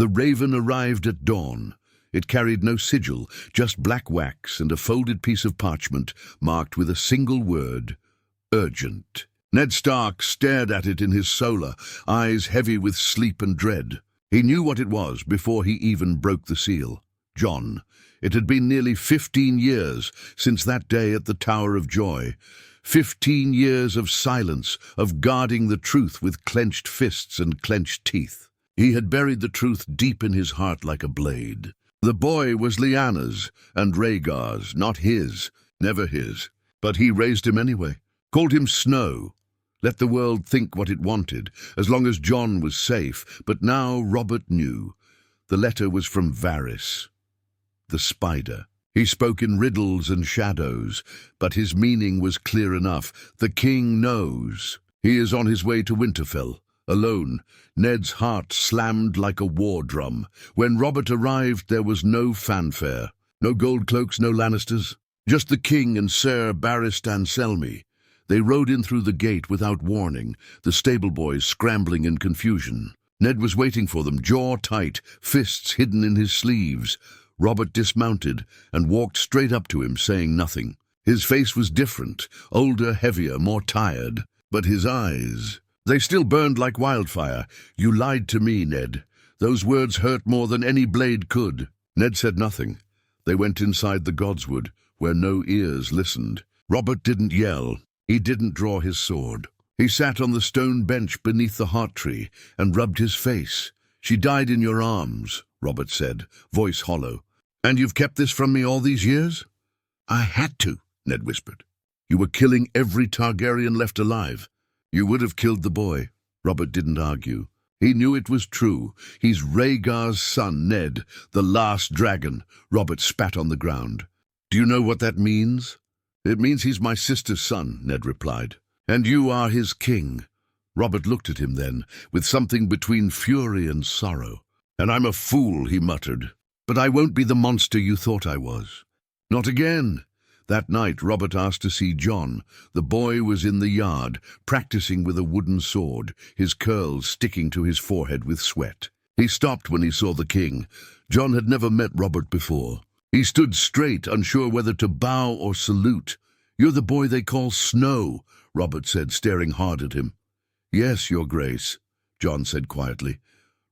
The raven arrived at dawn. It carried no sigil, just black wax and a folded piece of parchment marked with a single word, urgent. Ned Stark stared at it in his solar, eyes heavy with sleep and dread. He knew what it was before he even broke the seal. John. It had been nearly 15 years since that day at the Tower of Joy. 15 years of silence, of guarding the truth with clenched fists and clenched teeth. He had buried the truth deep in his heart like a blade. The boy was Lyanna's and Rhaegar's, not his, never his. But he raised him anyway, called him Snow. Let the world think what it wanted, as long as John was safe. But now Robert knew. The letter was from Varys, the spider. He spoke in riddles and shadows, but his meaning was clear enough. The king knows. He is on his way to Winterfell, alone. Ned's heart slammed like a war drum. When Robert arrived, there was no fanfare. No gold cloaks, no Lannisters. Just the king and Ser Barristan Selmy. They rode in through the gate without warning, the stable boys scrambling in confusion. Ned was waiting for them, jaw tight, fists hidden in his sleeves. Robert dismounted and walked straight up to him, saying nothing. His face was different, older, heavier, more tired. But his eyes, they still burned like wildfire. "You lied to me, Ned." Those words hurt more than any blade could. Ned said nothing. They went inside the Godswood, where no ears listened. Robert didn't yell. He didn't draw his sword. He sat on the stone bench beneath the heart tree and rubbed his face. "She died in your arms," Robert said, voice hollow. "And you've kept this from me all these years?" "I had to," Ned whispered. "You were killing every Targaryen left alive." "You would have killed the boy." Robert didn't argue. He knew it was true. He's Rhaegar's son, Ned, the last dragon. Robert spat on the ground. "Do you know what that means?" "It means he's my sister's son," Ned replied. "And you are his king." Robert looked at him then, with something between fury and sorrow. "And I'm a fool," he muttered. "But I won't be the monster you thought I was." "Not again." That night, Robert asked to see John. The boy was in the yard, practicing with a wooden sword, his curls sticking to his forehead with sweat. He stopped when he saw the king. John had never met Robert before. He stood straight, unsure whether to bow or salute. "You're the boy they call Snow," Robert said, staring hard at him. "Yes, Your Grace," John said quietly.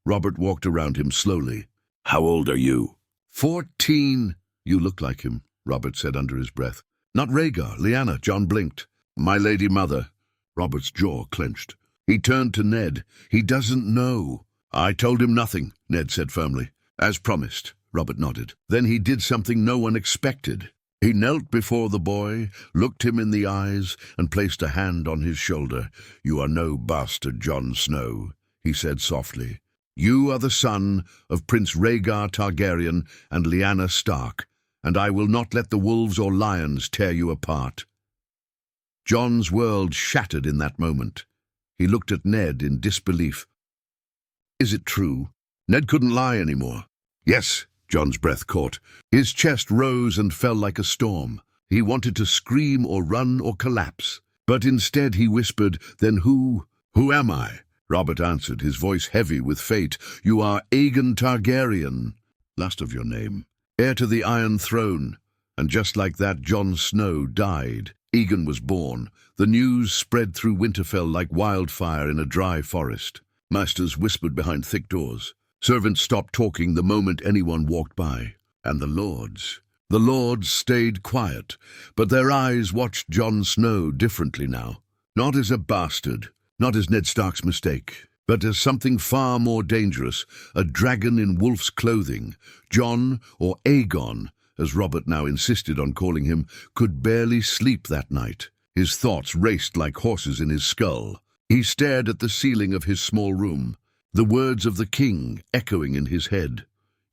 Robert walked around him slowly. "How old are you?" 14. "You look like him," Robert said under his breath. "Not Rhaegar, Lyanna," John blinked. "My lady mother." Robert's jaw clenched. He turned to Ned. "He doesn't know." "I told him nothing," Ned said firmly. "As promised." Robert nodded. Then he did something no one expected. He knelt before the boy, looked him in the eyes, and placed a hand on his shoulder. "You are no bastard, Jon Snow," he said softly. "You are the son of Prince Rhaegar Targaryen and Lyanna Stark, and I will not let the wolves or lions tear you apart." Jon's world shattered in that moment. He looked at Ned in disbelief. "Is it true?" Ned couldn't lie anymore. "Yes." Jon's breath caught. His chest rose and fell like a storm. He wanted to scream or run or collapse. But instead he whispered, "Then who am I?" Robert answered, his voice heavy with fate. "You are Aegon Targaryen, last of your name, heir to the Iron Throne." And just like that, Jon Snow died. Aegon was born. The news spread through Winterfell like wildfire in a dry forest. Masters whispered behind thick doors. Servants stopped talking the moment anyone walked by. And the lords stayed quiet, but their eyes watched Jon Snow differently now. Not as a bastard, not as Ned Stark's mistake, but as something far more dangerous, a dragon in wolf's clothing. Jon, or Aegon, as Robert now insisted on calling him, could barely sleep that night. His thoughts raced like horses in his skull. He stared at the ceiling of his small room. The words of the king echoing in his head.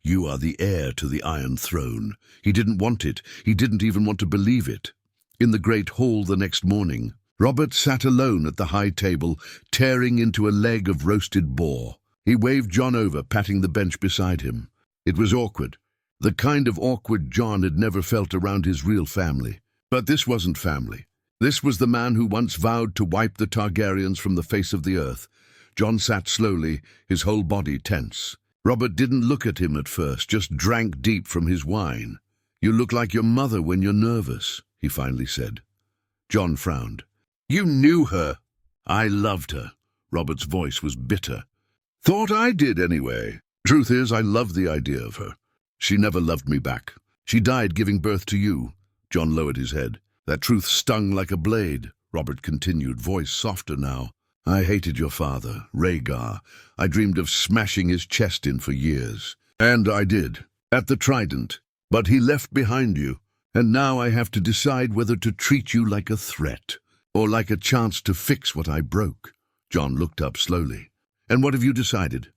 "You are the heir to the Iron Throne." He didn't want it. He didn't even want to believe it. In the great hall the next morning, Robert sat alone at the high table, tearing into a leg of roasted boar. He waved Jon over, patting the bench beside him. It was awkward. The kind of awkward Jon had never felt around his real family. But this wasn't family. This was the man who once vowed to wipe the Targaryens from the face of the earth. Jon sat slowly, his whole body tense. Robert didn't look at him at first, just drank deep from his wine. "You look like your mother when you're nervous," he finally said. John frowned. "You knew her." "I loved her." Robert's voice was bitter. "Thought I did anyway. Truth is, I loved the idea of her. She never loved me back. She died giving birth to you." John lowered his head. "That truth stung like a blade," Robert continued, voice softer now. "I hated your father, Rhaegar. I dreamed of smashing his chest in for years. And I did, at the Trident. But he left behind you, and now I have to decide whether to treat you like a threat, or like a chance to fix what I broke." John looked up slowly. "And what have you decided?"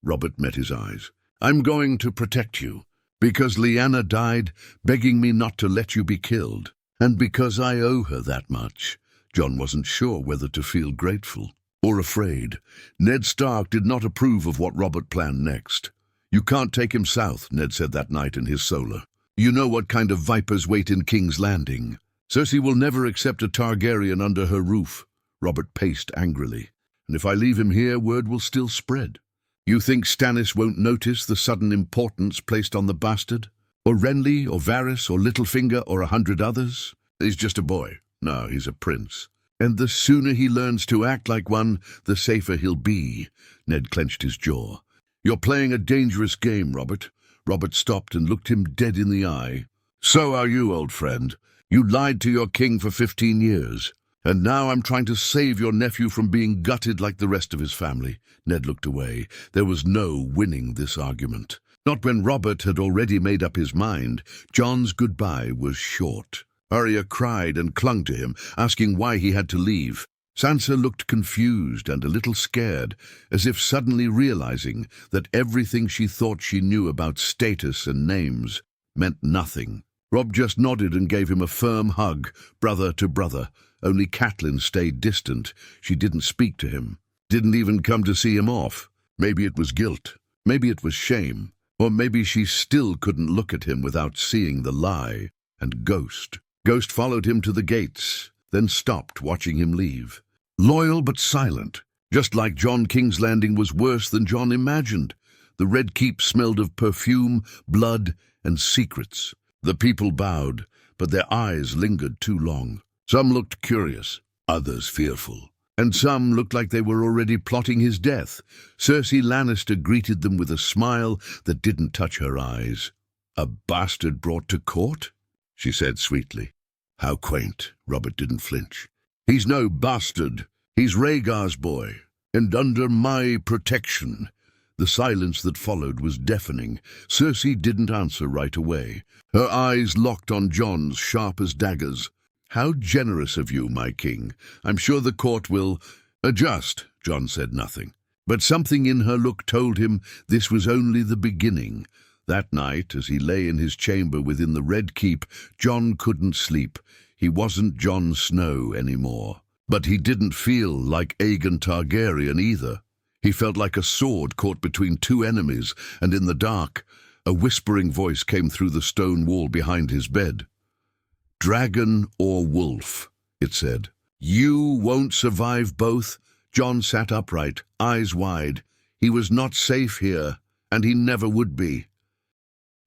Robert met his eyes. "I'm going to protect you, because Lyanna died, begging me not to let you be killed, and because I owe her that much." John wasn't sure whether to feel grateful or afraid. Ned Stark did not approve of what Robert planned next. "You can't take him south," Ned said that night in his solar. "You know what kind of vipers wait in King's Landing. Cersei will never accept a Targaryen under her roof." Robert paced angrily. "And if I leave him here, word will still spread. You think Stannis won't notice the sudden importance placed on the bastard? Or Renly, or Varys, or Littlefinger, or 100 others? He's just a boy. No, he's a prince. And the sooner he learns to act like one, the safer he'll be." Ned clenched his jaw. "You're playing a dangerous game, Robert." Robert stopped and looked him dead in the eye. "So are you, old friend. You lied to your king for 15 years. And now I'm trying to save your nephew from being gutted like the rest of his family." Ned looked away. There was no winning this argument. Not when Robert had already made up his mind. John's goodbye was short. Arya cried and clung to him, asking why he had to leave. Sansa looked confused and a little scared, as if suddenly realizing that everything she thought she knew about status and names meant nothing. Rob just nodded and gave him a firm hug, brother to brother. Only Catelyn stayed distant. She didn't speak to him. Didn't even come to see him off. Maybe it was guilt. Maybe it was shame. Or maybe she still couldn't look at him without seeing the lie. And Ghost. Ghost followed him to the gates, then stopped, watching him leave. Loyal but silent. Just like John King's Landing was worse than John imagined. The Red Keep smelled of perfume, blood, and secrets. The people bowed, but their eyes lingered too long. Some looked curious, others fearful, and some looked like they were already plotting his death. Cersei Lannister greeted them with a smile that didn't touch her eyes. "A bastard brought to court?" she said sweetly. "How quaint." Robert didn't flinch. "He's no bastard. He's Rhaegar's boy, and under my protection." The silence that followed was deafening. Cersei didn't answer right away. Her eyes locked on Jon's, sharp as daggers. "How generous of you, my king. I'm sure the court will adjust." Jon said nothing. But something in her look told him this was only the beginning. That night, as he lay in his chamber within the Red Keep, Jon couldn't sleep. He wasn't Jon Snow anymore. But he didn't feel like Aegon Targaryen either. He felt like a sword caught between two enemies, and in the dark, a whispering voice came through the stone wall behind his bed. "Dragon or wolf," it said. "You won't survive both." Jon sat upright, eyes wide. He was not safe here, and he never would be.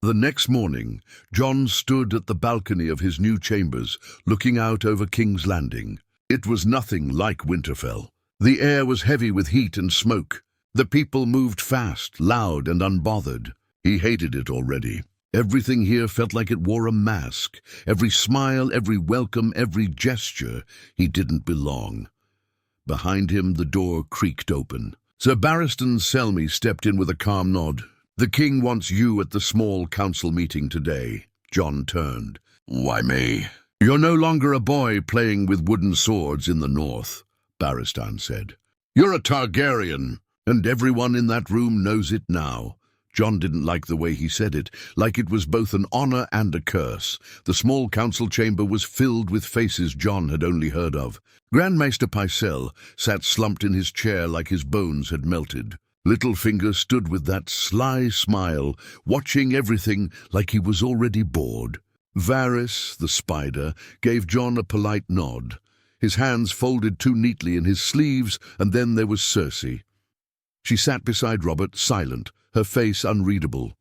The next morning, Jon stood at the balcony of his new chambers, looking out over King's Landing. It was nothing like Winterfell. The air was heavy with heat and smoke. The people moved fast, loud and unbothered. He hated it already. Everything here felt like it wore a mask. Every smile, every welcome, every gesture. He didn't belong. Behind him, the door creaked open. Sir Barristan Selmy stepped in with a calm nod. "The king wants you at the small council meeting today." Jon turned. "Why me?" "You're no longer a boy playing with wooden swords in the north," Barristan said. "You're a Targaryen, and everyone in that room knows it now." Jon didn't like the way he said it, like it was both an honor and a curse. The small council chamber was filled with faces Jon had only heard of. Grand Maester Pycelle sat slumped in his chair like his bones had melted. Littlefinger stood with that sly smile, watching everything like he was already bored. Varys, the spider, gave Jon a polite nod. His hands folded too neatly in his sleeves, and then there was Cersei. She sat beside Robert, silent, her face unreadable.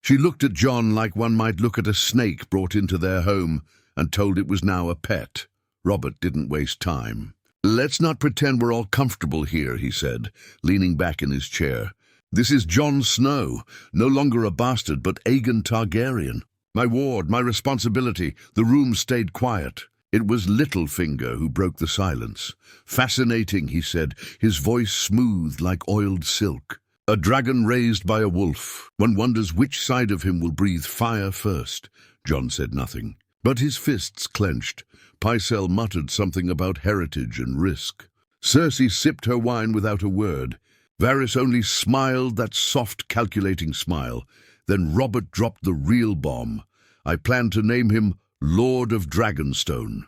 She looked at Jon like one might look at a snake brought into their home and told it was now a pet. Robert didn't waste time. "Let's not pretend we're all comfortable here," he said, leaning back in his chair. "This is Jon Snow, no longer a bastard, but Aegon Targaryen. My ward, my responsibility." The room stayed quiet. It was Littlefinger who broke the silence. "Fascinating," he said, his voice smooth like oiled silk. "A dragon raised by a wolf. One wonders which side of him will breathe fire first." Jon said nothing, but his fists clenched. Pycelle muttered something about heritage and risk. Cersei sipped her wine without a word. Varys only smiled, that soft, calculating smile. Then Robert dropped the real bomb. "I plan to name him Lord of Dragonstone."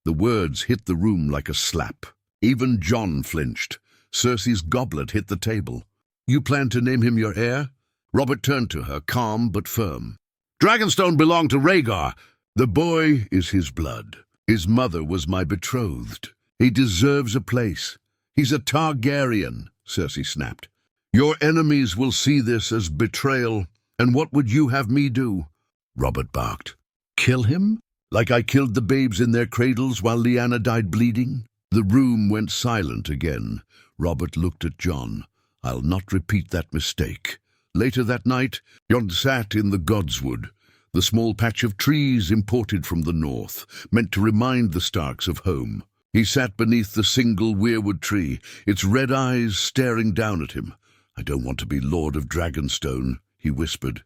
The words hit the room like a slap. Even Jon flinched. Cersei's goblet hit the table. "You plan to name him your heir?" Robert turned to her, calm but firm. "Dragonstone belonged to Rhaegar. The boy is his blood. His mother was my betrothed. He deserves a place. He's a Targaryen," Cersei snapped. "Your enemies will see this as betrayal. And what would you have me do?" Robert barked. "Kill him? Like I killed the babes in their cradles while Lyanna died bleeding?" The room went silent again. Robert looked at Jon. "I'll not repeat that mistake." Later that night, Jon sat in the Godswood, the small patch of trees imported from the north, meant to remind the Starks of home. He sat beneath the single weirwood tree, its red eyes staring down at him. "I don't want to be Lord of Dragonstone," he whispered.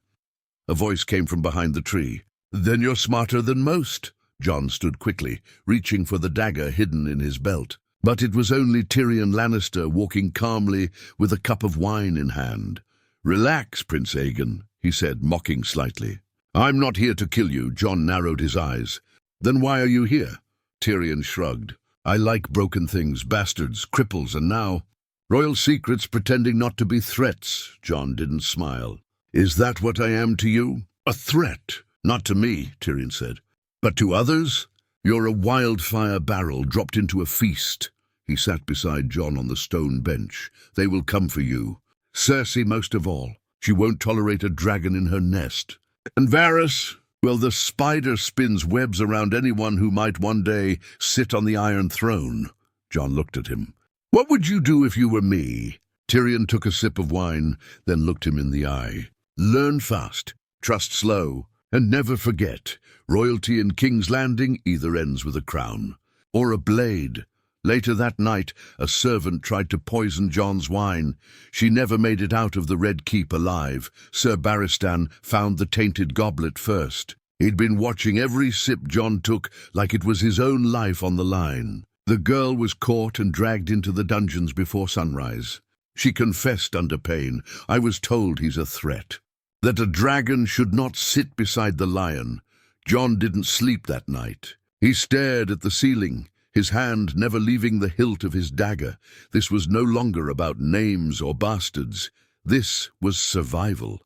A voice came from behind the tree. "Then you're smarter than most." Jon stood quickly, reaching for the dagger hidden in his belt. But it was only Tyrion Lannister walking calmly with a cup of wine in hand. "Relax, Prince Aegon," he said, mocking slightly. "I'm not here to kill you." Jon narrowed his eyes. "Then why are you here?" Tyrion shrugged. "I like broken things, bastards, cripples, and now royal secrets pretending not to be threats." Jon didn't smile. "Is that what I am to you? A threat?" "Not to me," Tyrion said. "But to others? You're a wildfire barrel dropped into a feast." He sat beside Jon on the stone bench. "They will come for you. Cersei most of all. She won't tolerate a dragon in her nest. And Varys, well, the spider spins webs around anyone who might one day sit on the Iron Throne." Jon looked at him. "What would you do if you were me?" Tyrion took a sip of wine, then looked him in the eye. "Learn fast, trust slow, and never forget, royalty in King's Landing either ends with a crown or a blade." Later that night, a servant tried to poison Jon's wine. She never made it out of the Red Keep alive. Ser Barristan found the tainted goblet first. He'd been watching every sip Jon took like it was his own life on the line. The girl was caught and dragged into the dungeons before sunrise. She confessed under pain. "I was told he's a threat. That a dragon should not sit beside the lion." Jon didn't sleep that night. He stared at the ceiling, his hand never leaving the hilt of his dagger. This was no longer about names or bastards. This was survival.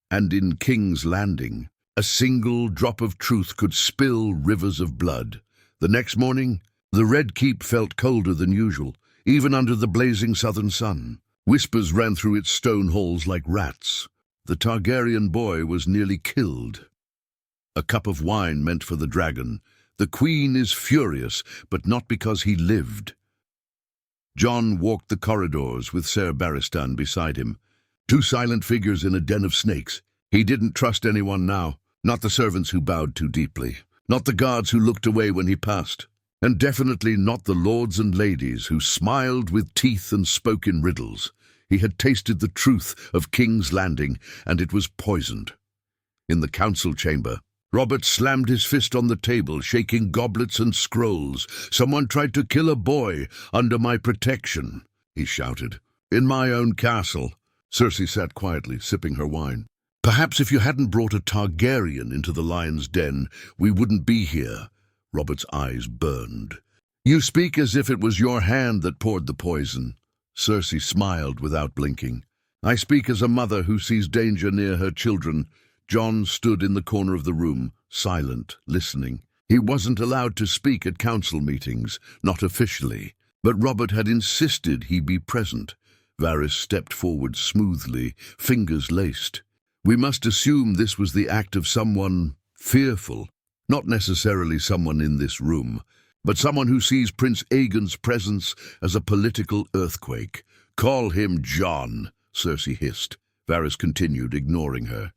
And in King's Landing, a single drop of truth could spill rivers of blood. The next morning, the Red Keep felt colder than usual, even under the blazing southern sun. Whispers ran through its stone halls like rats. The Targaryen boy was nearly killed. A cup of wine meant for the dragon. The queen is furious, but not because he lived. Jon walked the corridors with Ser Barristan beside him. Two silent figures in a den of snakes. He didn't trust anyone now. Not the servants who bowed too deeply. Not the guards who looked away when he passed. And definitely not the lords and ladies who smiled with teeth and spoke in riddles. He had tasted the truth of King's Landing, and it was poisoned. In the council chamber, Robert slammed his fist on the table, shaking goblets and scrolls. "Someone tried to kill a boy under my protection," he shouted. "In my own castle." Cersei sat quietly, sipping her wine. "Perhaps if you hadn't brought a Targaryen into the lion's den, we wouldn't be here." Robert's eyes burned. "You speak as if it was your hand that poured the poison." Cersei smiled without blinking. "I speak as a mother who sees danger near her children." Jon stood in the corner of the room, silent, listening. He wasn't allowed to speak at council meetings, not officially, but Robert had insisted he be present. Varys stepped forward smoothly, fingers laced. "We must assume this was the act of someone fearful, not necessarily someone in this room, but someone who sees Prince Aegon's presence as a political earthquake. Call him Jon," Cersei hissed. Varys continued, ignoring her.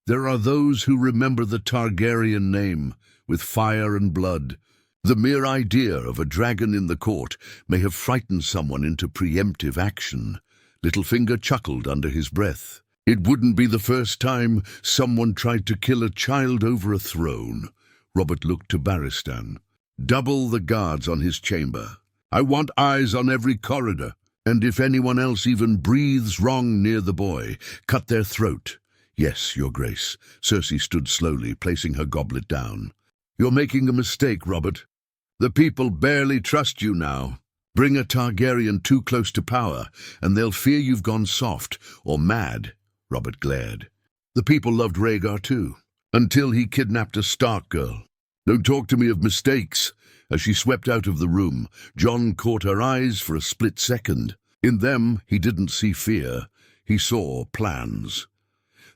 "There are those who remember the Targaryen name, with fire and blood. The mere idea of a dragon in the court may have frightened someone into preemptive action." Littlefinger chuckled under his breath. "It wouldn't be the first time someone tried to kill a child over a throne." Robert looked to Barristan. "Double the guards on his chamber. I want eyes on every corridor. And if anyone else even breathes wrong near the boy, cut their throat." "Yes, Your Grace." Cersei stood slowly, placing her goblet down. "You're making a mistake, Robert. The people barely trust you now. Bring a Targaryen too close to power, and they'll fear you've gone soft or mad." Robert glared. "The people loved Rhaegar too, until he kidnapped a Stark girl. Don't talk to me of mistakes." As she swept out of the room, Jon caught her eyes for a split second. In them, he didn't see fear. He saw plans.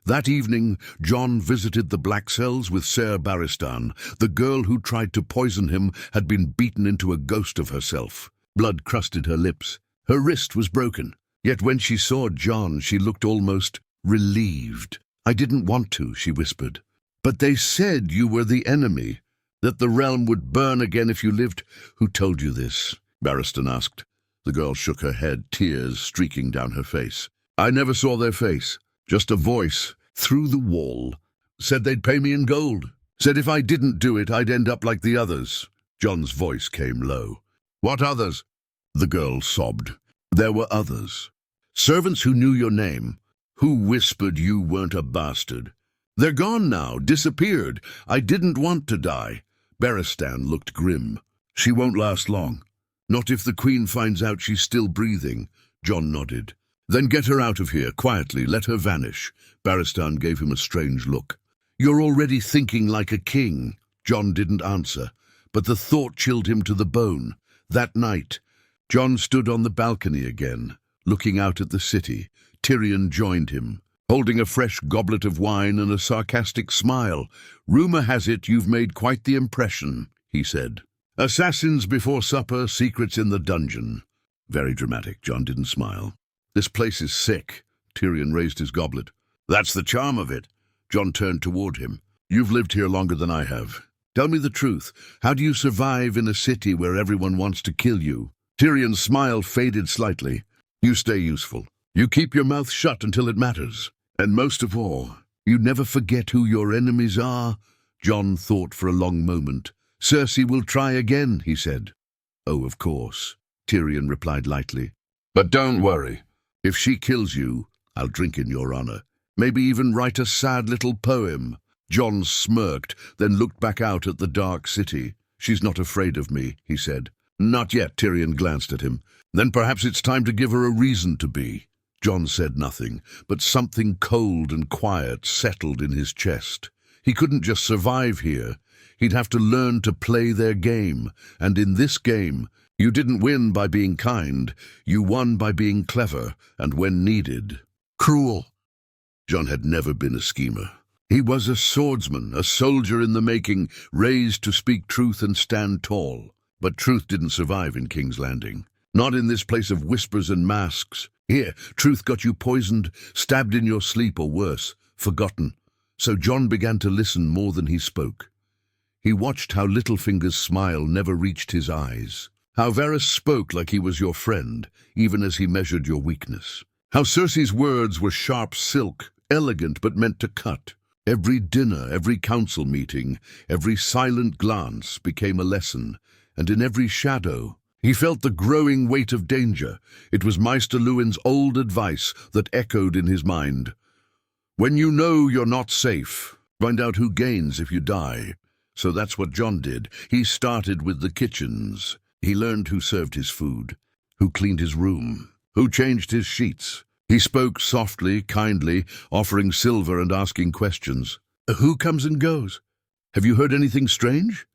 That evening, Jon visited the Black Cells with Ser Barristan. The girl who tried to poison him had been beaten into a ghost of herself. Blood crusted her lips. Her wrist was broken. Yet when she saw Jon, she looked almost relieved. "I didn't want to," she whispered. "But they said you were the enemy, that the realm would burn again if you lived." "Who told you this?" Barristan asked. The girl shook her head, tears streaking down her face. "I never saw their face. Just a voice, through the wall. Said they'd pay me in gold. Said if I didn't do it, I'd end up like the others." Jon's voice came low. "What others?" The girl sobbed. "There were others. Servants who knew your name, who whispered you weren't a bastard. They're gone now, disappeared. I didn't want to die." Barristan looked grim. "She won't last long. Not if the Queen finds out she's still breathing." Jon nodded. "Then get her out of here, quietly. Let her vanish." Barristan gave him a strange look. "You're already thinking like a king." Jon didn't answer, but the thought chilled him to the bone. That night, Jon stood on the balcony again, looking out at the city. Tyrion joined him, holding a fresh goblet of wine and a sarcastic smile. "Rumor has it you've made quite the impression," he said. "Assassins before supper, secrets in the dungeon." Very dramatic. Jon didn't smile. "This place is sick." Tyrion raised his goblet. "That's the charm of it." Jon turned toward him. "You've lived here longer than I have. Tell me the truth. How do you survive in a city where everyone wants to kill you?" Tyrion's smile faded slightly. "You stay useful. You keep your mouth shut until it matters. And most of all, you never forget who your enemies are." Jon thought for a long moment. "Cersei will try again," he said. "Oh, of course," Tyrion replied lightly. "But don't worry. If she kills you, I'll drink in your honor. Maybe even write a sad little poem." Jon smirked, then looked back out at the dark city. "She's not afraid of me," he said. "Not yet," Tyrion glanced at him. "Then perhaps it's time to give her a reason to be." Jon said nothing, but something cold and quiet settled in his chest. He couldn't just survive here. He'd have to learn to play their game. And in this game, you didn't win by being kind. You won by being clever, and when needed, cruel. Jon had never been a schemer. He was a swordsman, a soldier in the making, raised to speak truth and stand tall. But truth didn't survive in King's Landing. Not in this place of whispers and masks. Here, truth got you poisoned, stabbed in your sleep, or worse, forgotten. So Jon began to listen more than he spoke. He watched how Littlefinger's smile never reached his eyes. How Varys spoke like he was your friend, even as he measured your weakness. How Cersei's words were sharp silk, elegant but meant to cut. Every dinner, every council meeting, every silent glance became a lesson, and in every shadow, he felt the growing weight of danger. It was Maester Luwin's old advice that echoed in his mind. When you know you're not safe, find out who gains if you die. So that's what Jon did. He started with the kitchens. He learned who served his food, who cleaned his room, who changed his sheets. He spoke softly, kindly, offering silver and asking questions. Who comes and goes? Have you heard anything strange?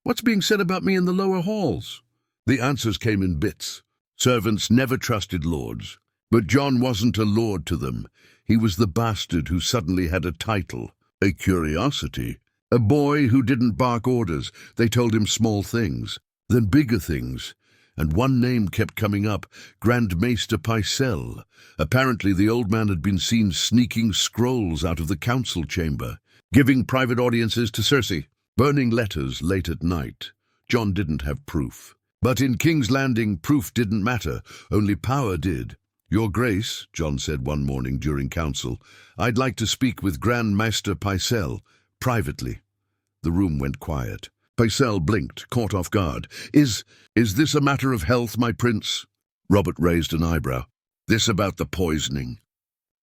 What's being said about me in the lower halls? The answers came in bits. Servants never trusted lords. But John wasn't a lord to them. He was the bastard who suddenly had a title, a curiosity. A boy who didn't bark orders. They told him small things, then bigger things. And one name kept coming up, Grand Maester Pycelle. Apparently the old man had been seen sneaking scrolls out of the council chamber, giving private audiences to Cersei, burning letters late at night. John didn't have proof. But in King's Landing, proof didn't matter, only power did. "Your Grace," John said one morning during council, "I'd like to speak with Grand Maester Pycelle, privately." The room went quiet. Pycelle blinked, caught off guard. Is this a matter of health, my prince?" Robert raised an eyebrow. "This about the poisoning?"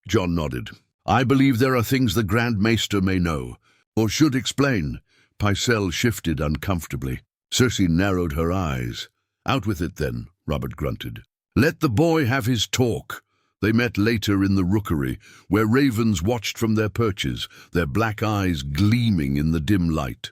John nodded. "I believe there are things the Grand Maester may know, or should explain." Pycelle shifted uncomfortably. Cersei narrowed her eyes. "Out with it, then," Robert grunted. "Let the boy have his talk." They met later in the rookery, where ravens watched from their perches, their black eyes gleaming in the dim light.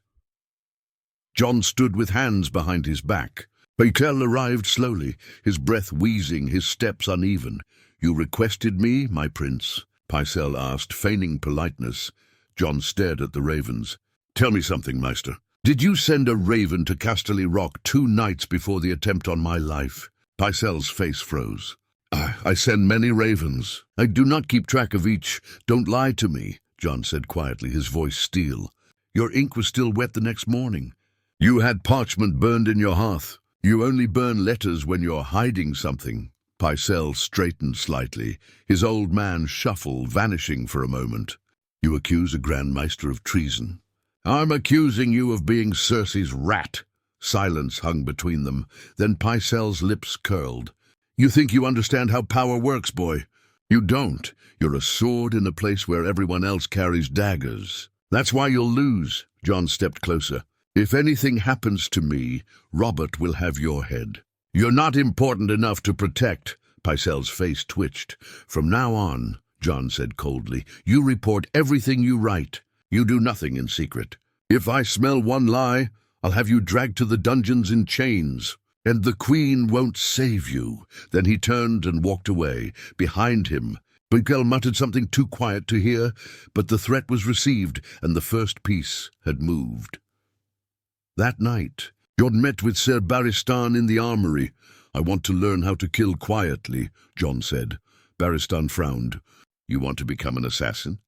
John stood with hands behind his back. Pycelle arrived slowly, his breath wheezing, his steps uneven. "You requested me, my prince?" Pycelle asked, feigning politeness. John stared at the ravens. "Tell me something, Maester. Did you send a raven to Casterly Rock 2 nights before the attempt on my life?" Pycelle's face froze. I send many ravens. I do not keep track of each. Don't lie to me," John said quietly, his voice steel. "Your ink was still wet the next morning. You had parchment burned in your hearth. You only burn letters when you're hiding something." Pycelle straightened slightly, his old man shuffle vanishing for a moment. "You accuse a Grand Maester of treason?" "I'm accusing you of being Cersei's rat." Silence hung between them. Then Pycelle's lips curled. "You think you understand how power works, boy? You don't. You're a sword in a place where everyone else carries daggers. That's why you'll lose." John stepped closer. "If anything happens to me, Robert will have your head. You're not important enough to protect." Pycelle's face twitched. "From now on," John said coldly, "you report everything you write. You do nothing in secret. If I smell one lie, I'll have you dragged to the dungeons in chains. And the Queen won't save you." Then he turned and walked away. Behind him, Pycelle muttered something too quiet to hear, but the threat was received, and the first piece had moved. That night, John met with Ser Barristan in the armory. "I want to learn how to kill quietly," John said. Barristan frowned. "You want to become an assassin?"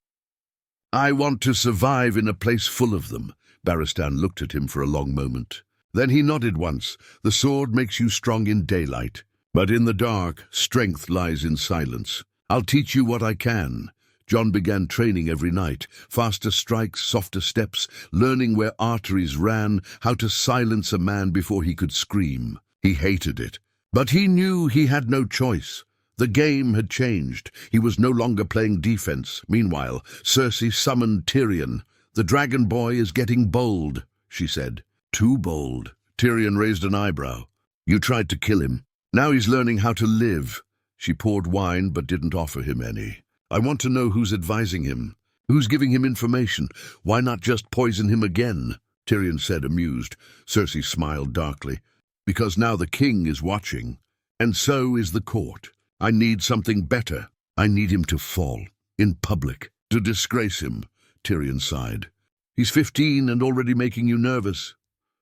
"I want to survive in a place full of them." Barristan looked at him for a long moment. Then he nodded once. "The sword makes you strong in daylight, but in the dark, strength lies in silence. I'll teach you what I can." John began training every night, faster strikes, softer steps, learning where arteries ran, how to silence a man before he could scream. He hated it, but he knew he had no choice. The game had changed. He was no longer playing defense. Meanwhile, Cersei summoned Tyrion. "The dragon boy is getting bold," she said. "Too bold." Tyrion raised an eyebrow. "You tried to kill him. Now he's learning how to live." She poured wine but didn't offer him any. "I want to know who's advising him. Who's giving him information? Why not just poison him again?" Tyrion said, amused. Cersei smiled darkly. "Because now the king is watching, and so is the court. I need something better. I need him to fall, in public, to disgrace him." Tyrion sighed. "He's 15 and already making you nervous."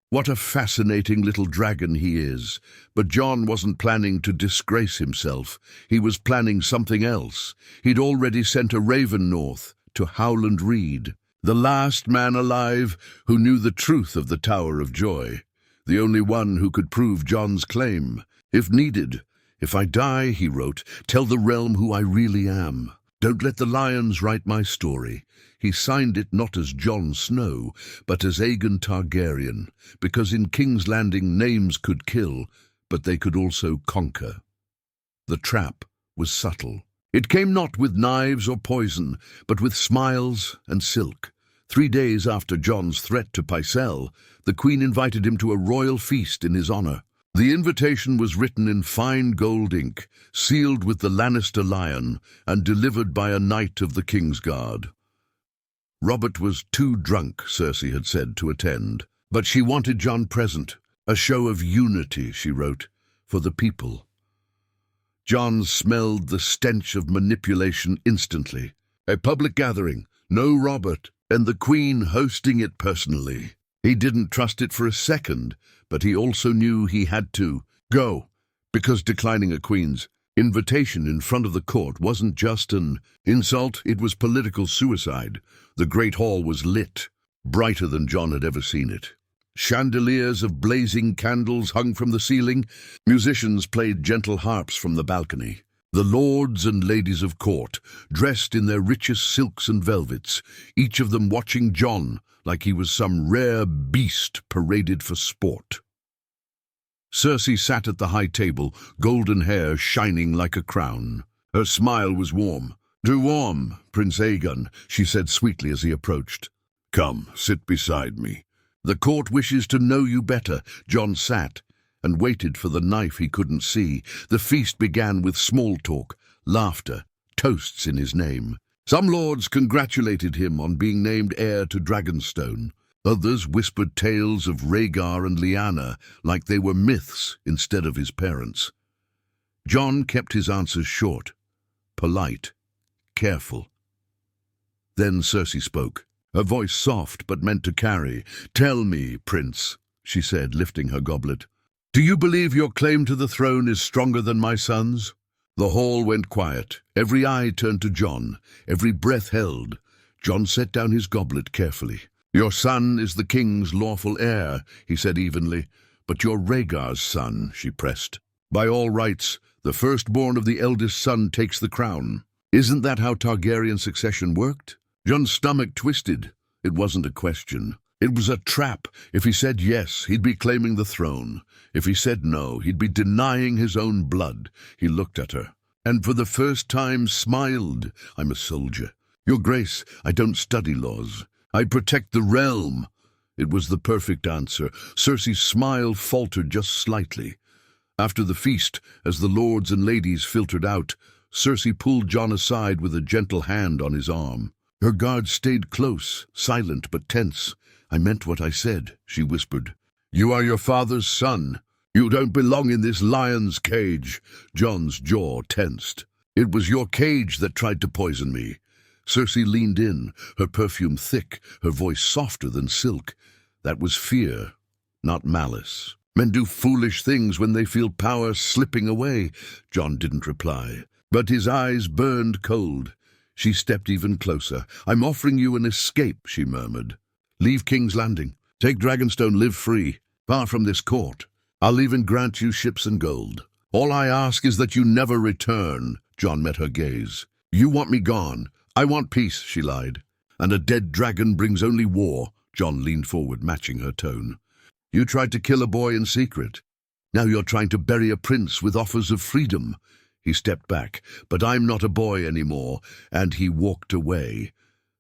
What a fascinating little dragon he is. But John wasn't planning to disgrace himself. He was planning something else. He'd already sent a raven north, to Howland Reed, the last man alive who knew the truth of the Tower of Joy, the only one who could prove John's claim. If needed, "If I die," he wrote, "tell the realm who I really am. Don't let the lions write my story." He signed it not as Jon Snow, but as Aegon Targaryen, because in King's Landing names could kill, but they could also conquer. The trap was subtle. It came not with knives or poison, but with smiles and silk. 3 days after Jon's threat to Pycelle, the Queen invited him to a royal feast in his honor. The invitation was written in fine gold ink, sealed with the Lannister lion, and delivered by a knight of the Kingsguard. Robert was too drunk, Cersei had said, to attend, but she wanted Jon present, a show of unity, she wrote, for the people. John smelled the stench of manipulation instantly. A public gathering, no Robert, and the Queen hosting it personally. He didn't trust it for a second, but he also knew he had to go, because declining a Queen's invitation in front of the court wasn't just an insult, it was political suicide. The great hall was lit, brighter than John had ever seen it. Chandeliers of blazing candles hung from the ceiling. Musicians played gentle harps from the balcony. The lords and ladies of court, dressed in their richest silks and velvets, each of them watching John like he was some rare beast paraded for sport. Cersei sat at the high table, golden hair shining like a crown. Her smile was warm. "Too warm, Prince Aegon," she said sweetly as he approached. "Come, sit beside me. The court wishes to know you better." John sat and waited for the knife he couldn't see. The feast began with small talk, laughter, toasts in his name. Some lords congratulated him on being named heir to Dragonstone. Others whispered tales of Rhaegar and Lyanna like they were myths instead of his parents. John kept his answers short, polite, careful. Then Cersei spoke, her voice soft but meant to carry. "Tell me, Prince," she said, lifting her goblet, "do you believe your claim to the throne is stronger than my son's?" The hall went quiet. Every eye turned to John, every breath held. John set down his goblet carefully. "Your son is the king's lawful heir," he said evenly. "But you're Rhaegar's son," she pressed. "By all rights, the firstborn of the eldest son takes the crown. Isn't that how Targaryen succession worked?" John's stomach twisted. It wasn't a question. It was a trap. If he said yes, he'd be claiming the throne. If he said no, he'd be denying his own blood. He looked at her, and for the first time smiled. "I'm a soldier. Your Grace, I don't study laws. I protect the realm." It was the perfect answer. Cersei's smile faltered just slightly. After the feast, as the lords and ladies filtered out, Cersei pulled John aside with a gentle hand on his arm. Her guard stayed close, silent but tense. "I meant what I said," she whispered. "You are your father's son. You don't belong in this lion's cage." John's jaw tensed. "It was your cage that tried to poison me." Cersei leaned in, her perfume thick, her voice softer than silk. That was fear, not malice. "Men do foolish things when they feel power slipping away." John didn't reply, but his eyes burned cold. She stepped even closer. "I'm offering you an escape," she murmured. "Leave King's Landing. Take Dragonstone, live free, far from this court. I'll even grant you ships and gold. All I ask is that you never return." John met her gaze. "You want me gone. I want peace," she lied. "And a dead dragon brings only war." John leaned forward, matching her tone. "You tried to kill a boy in secret. Now you're trying to bury a prince with offers of freedom." He stepped back. "But I'm not a boy anymore," and he walked away.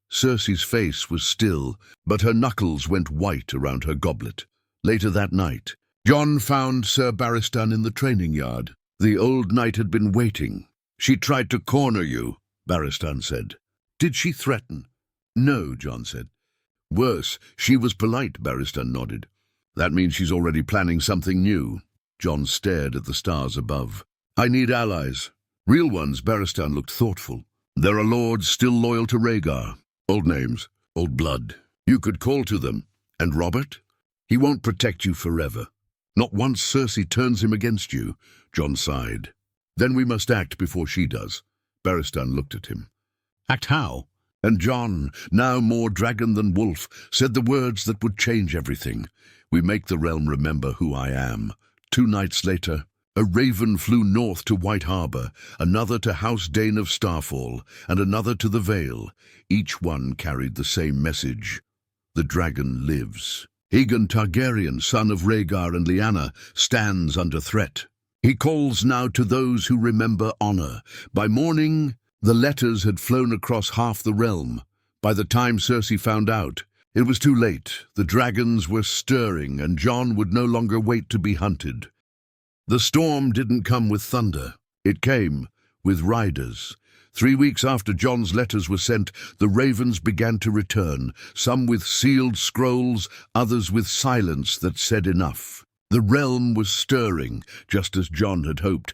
Cersei's face was still, but her knuckles went white around her goblet. Later that night, John found Sir Barristan in the training yard. The old knight had been waiting. "She tried to corner you," Barristan said. "Did she threaten?" "No," John said. "Worse, she was polite," Barristan nodded. "That means she's already planning something new." John stared at the stars above. "I need allies. Real ones." Barristan looked thoughtful. "There are lords still loyal to Rhaegar. Old names, old blood. You could call to them. And Robert? He won't protect you forever. Not once Cersei turns him against you." John sighed. "Then we must act before she does." Barristan looked at him. "Act how?" And John, now more dragon than wolf, said the words that would change everything. "We make the realm remember who I am." 2 nights later, a raven flew north to White Harbor, another to House Dane of Starfall, and another to the Vale. Each one carried the same message. The dragon lives. Aegon Targaryen, son of Rhaegar and Lyanna, stands under threat. He calls now to those who remember honor. By morning, the letters had flown across half the realm. By the time Cersei found out, it was too late. The dragons were stirring, and John would no longer wait to be hunted. The storm didn't come with thunder. It came with riders. 3 weeks after John's letters were sent, the ravens began to return, some with sealed scrolls, others with silence that said enough. The realm was stirring, just as John had hoped,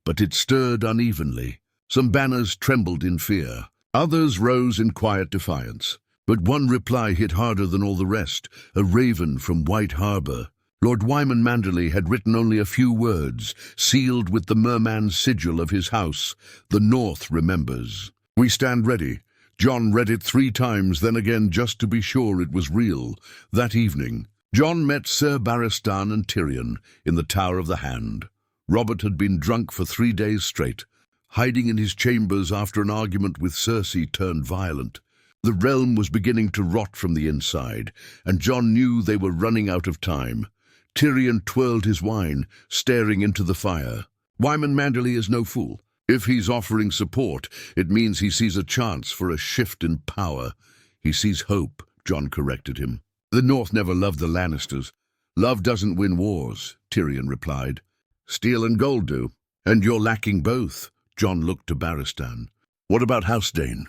but it stirred unevenly. Some banners trembled in fear. Others rose in quiet defiance. But one reply hit harder than all the rest, a raven from White Harbour. Lord Wyman Manderley had written only a few words, sealed with the merman's sigil of his house. The North remembers. "We stand ready." John read it 3 times, then again just to be sure it was real. That evening, John met Sir Barristan and Tyrion in the Tower of the Hand. Robert had been drunk for 3 days straight, hiding in his chambers after an argument with Cersei turned violent. The realm was beginning to rot from the inside, and John knew they were running out of time. Tyrion twirled his wine, staring into the fire. Wyman Manderley is no fool. If he's offering support, it means he sees a chance for a shift in power. He sees hope, John corrected him. The North never loved the Lannisters. "Love doesn't win wars," Tyrion replied. "Steel and gold do. And you're lacking both." John looked to Barristan. "What about Housedane?"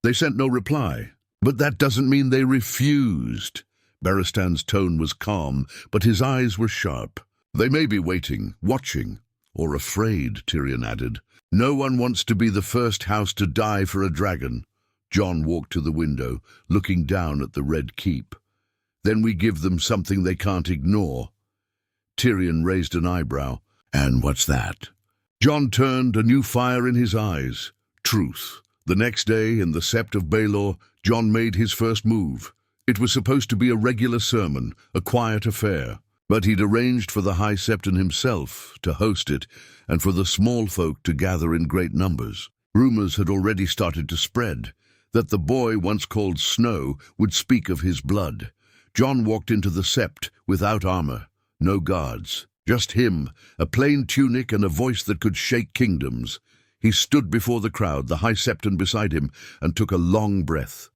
"They sent no reply. But that doesn't mean they refused." Barristan's tone was calm, but his eyes were sharp. "They may be waiting, watching, or afraid," Tyrion added. "No one wants to be the first house to die for a dragon." John walked to the window, looking down at the Red Keep. "Then we give them something they can't ignore." Tyrion raised an eyebrow. "And what's that?" John turned, a new fire in his eyes. Truth. The next day, in the Sept of Baelor, John made his first move. It was supposed to be a regular sermon, a quiet affair. But he'd arranged for the High Septon himself to host it, and for the small folk to gather in great numbers. Rumors had already started to spread, that the boy once called Snow would speak of his blood. John walked into the Sept without armor, no guards, just him, a plain tunic and a voice that could shake kingdoms. He stood before the crowd, the High Septon beside him, and took a long breath.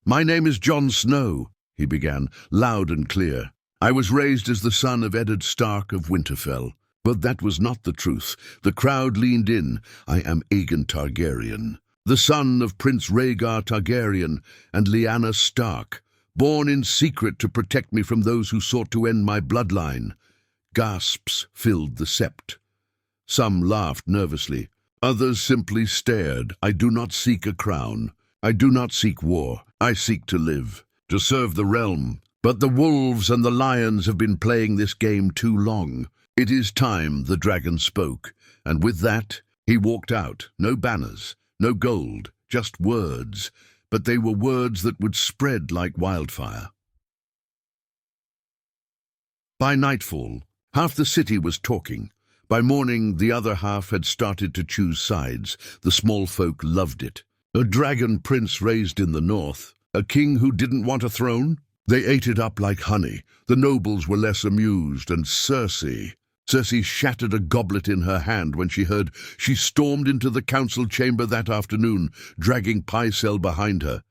"My name is Jon Snow," he began, loud and clear. "I was raised as the son of Eddard Stark of Winterfell." But that was not the truth. The crowd leaned in. "I am Aegon Targaryen, the son of Prince Rhaegar Targaryen and Lyanna Stark, born in secret to protect me from those who sought to end my bloodline." Gasps filled the Sept. Some laughed nervously. Others simply stared. "I do not seek a crown. I do not seek war. I seek to live, to serve the realm. But the wolves and the lions have been playing this game too long. It is time," the dragon spoke, and with that he walked out. No banners, no gold, just words, but they were words that would spread like wildfire. By nightfall, half the city was talking. By morning, the other half had started to choose sides. The small folk loved it. A dragon prince raised in the north, a king who didn't want a throne. They ate it up like honey. The nobles were less amused, and Cersei shattered a goblet in her hand when she heard. She stormed into the council chamber that afternoon, dragging Pycelle behind her.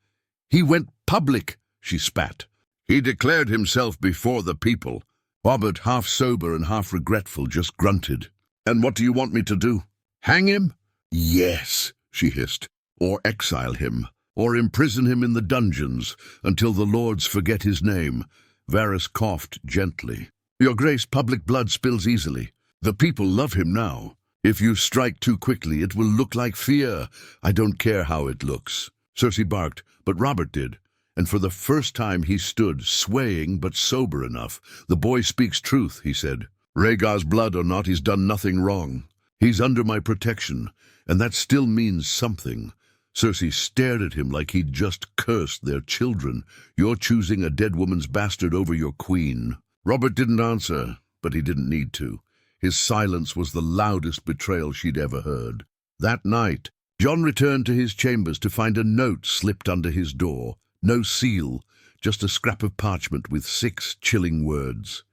"He went public," she spat. "He declared himself before the people." Robert, half sober and half regretful, just grunted. "And what do you want me to do? Hang him?" "Yes," she hissed. "Or exile him, or imprison him in the dungeons until the lords forget his name." Varys coughed gently. "Your Grace, public blood spills easily. The people love him now. If you strike too quickly, it will look like fear." "I don't care how it looks." Cersei barked, but Robert did. And for the first time he stood, swaying but sober enough. "The boy speaks truth," he said. "Rhaegar's blood or not, he's done nothing wrong. He's under my protection, and that still means something." Cersei stared at him like he'd just cursed their children. "You're choosing a dead woman's bastard over your queen." Robert didn't answer, but he didn't need to. His silence was the loudest betrayal she'd ever heard. That night, Jon returned to his chambers to find a note slipped under his door. No seal, just a scrap of parchment with 6 chilling words.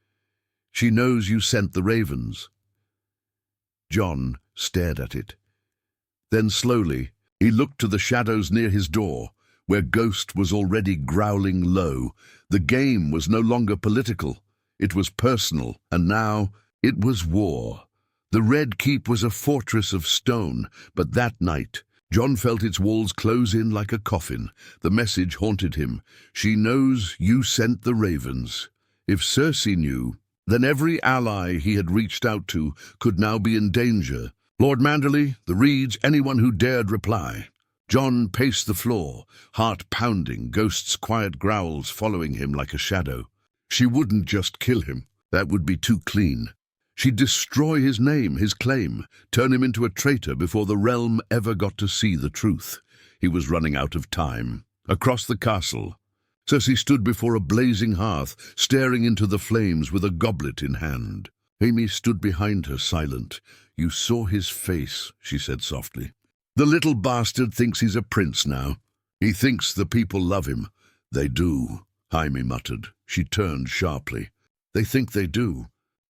"She knows you sent the ravens." Jon stared at it. Then slowly, he looked to the shadows near his door, where Ghost was already growling low. The game was no longer political. It was personal, and now it was war. The Red Keep was a fortress of stone, but that night, Jon felt its walls close in like a coffin. The message haunted him. "She knows you sent the ravens." If Cersei knew, then every ally he had reached out to could now be in danger. Lord Manderley, the Reeds, anyone who dared reply. John paced the floor, heart pounding, Ghost's quiet growls following him like a shadow. She wouldn't just kill him. That would be too clean. She'd destroy his name, his claim, turn him into a traitor before the realm ever got to see the truth. He was running out of time. Across the castle, Cersei stood before a blazing hearth, staring into the flames with a goblet in hand. Amy stood behind her, silent. "You saw his face," she said softly. "The little bastard thinks he's a prince now. He thinks the people love him." "They do," Jaime muttered. She turned sharply. "They think they do.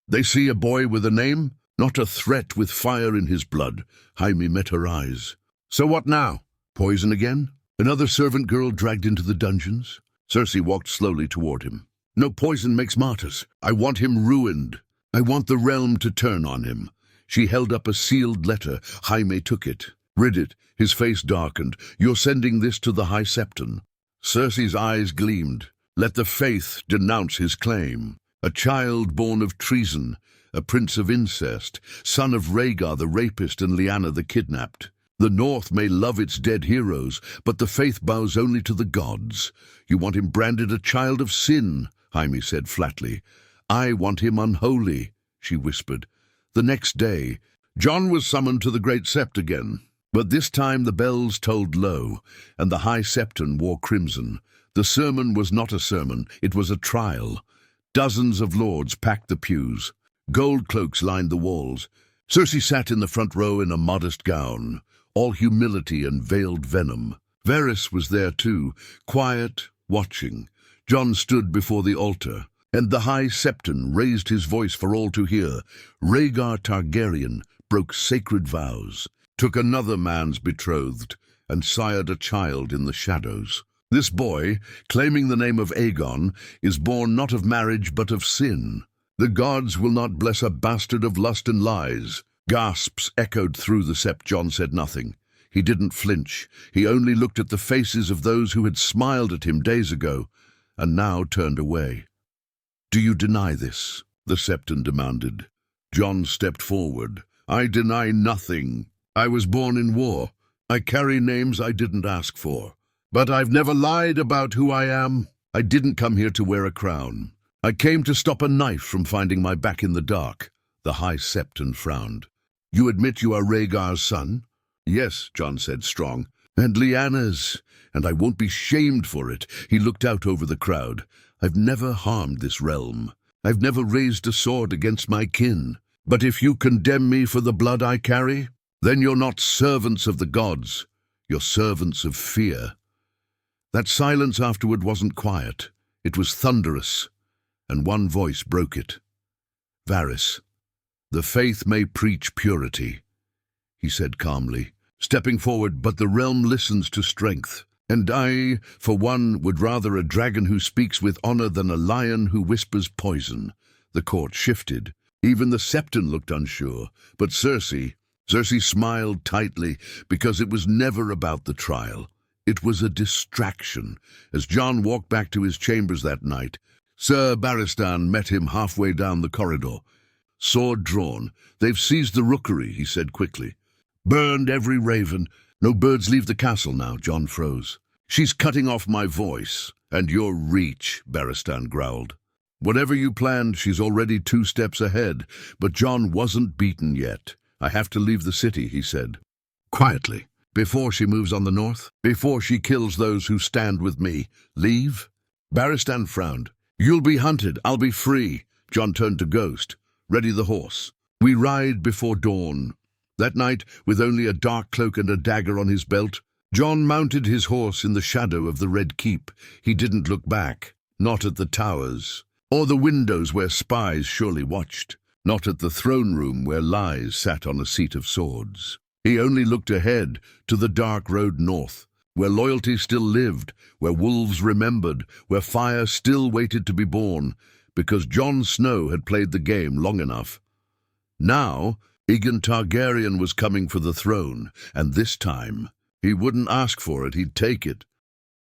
They see a boy with a name, not a threat with fire in his blood." Jaime met her eyes. "So what now? Poison again? Another servant girl dragged into the dungeons?" Cersei walked slowly toward him. "No, poison makes martyrs. I want him ruined. I want the realm to turn on him." She held up a sealed letter. Jaime took it. Read it. His face darkened. "You're sending this to the High Septon." Cersei's eyes gleamed. "Let the faith denounce his claim. A child born of treason, a prince of incest, son of Rhaegar the rapist and Lyanna the kidnapped. The North may love its dead heroes, but the faith bows only to the gods. You want him branded a child of sin," Jaime said flatly. "I want him unholy," she whispered. The next day, Jon was summoned to the Great Sept again. But this time the bells tolled low, and the High Septon wore crimson. The sermon was not a sermon, it was a trial. Dozens of lords packed the pews. Gold cloaks lined the walls. Cersei sat in the front row in a modest gown, all humility and veiled venom. Varys was there too, quiet, watching. Jon stood before the altar, and the High Septon raised his voice for all to hear. Rhaegar Targaryen broke sacred vows, took another man's betrothed, and sired a child in the shadows. This boy, claiming the name of Aegon, is born not of marriage but of sin. The gods will not bless a bastard of lust and lies. Gasps echoed through the sept. Jon said nothing. He didn't flinch. He only looked at the faces of those who had smiled at him days ago, and now turned away. "Do you deny this?" the Septon demanded. Jon stepped forward. "I deny nothing. I was born in war. I carry names I didn't ask for. But I've never lied about who I am. I didn't come here to wear a crown. I came to stop a knife from finding my back in the dark." The High Septon frowned. "You admit you are Rhaegar's son?" "Yes," Jon said, strong. "And Lyanna's, and I won't be shamed for it." He looked out over the crowd. "I've never harmed this realm. I've never raised a sword against my kin. But if you condemn me for the blood I carry, then you're not servants of the gods. You're servants of fear." That silence afterward wasn't quiet. It was thunderous, and one voice broke it. "Varys, the faith may preach purity," he said calmly, stepping forward, "but the realm listens to strength. And I, for one, would rather a dragon who speaks with honor than a lion who whispers poison." The court shifted. Even the Septon looked unsure, but Cersei smiled tightly, because it was never about the trial. It was a distraction. As Jon walked back to his chambers that night, Sir Barristan met him halfway down the corridor. Sword drawn. "They've seized the rookery," he said quickly. "Burned every raven. No birds leave the castle now." Jon froze. "She's cutting off my voice and your reach," Barristan growled. "Whatever you planned, she's already 2 steps ahead." But Jon wasn't beaten yet. "I have to leave the city," he said, quietly. "Before she moves on the north, before she kills those who stand with me." "Leave?" Barristan frowned. "You'll be hunted. I'll be free." Jon turned to Ghost. "Ready the horse. We ride before dawn." That night, with only a dark cloak and a dagger on his belt, Jon mounted his horse in the shadow of the Red Keep. He didn't look back, not at the towers, or the windows where spies surely watched, not at the throne room where lies sat on a seat of swords. He only looked ahead, to the dark road north, where loyalty still lived, where wolves remembered, where fire still waited to be born, because Jon Snow had played the game long enough. Now, Aegon Targaryen was coming for the throne, and this time, he wouldn't ask for it, he'd take it.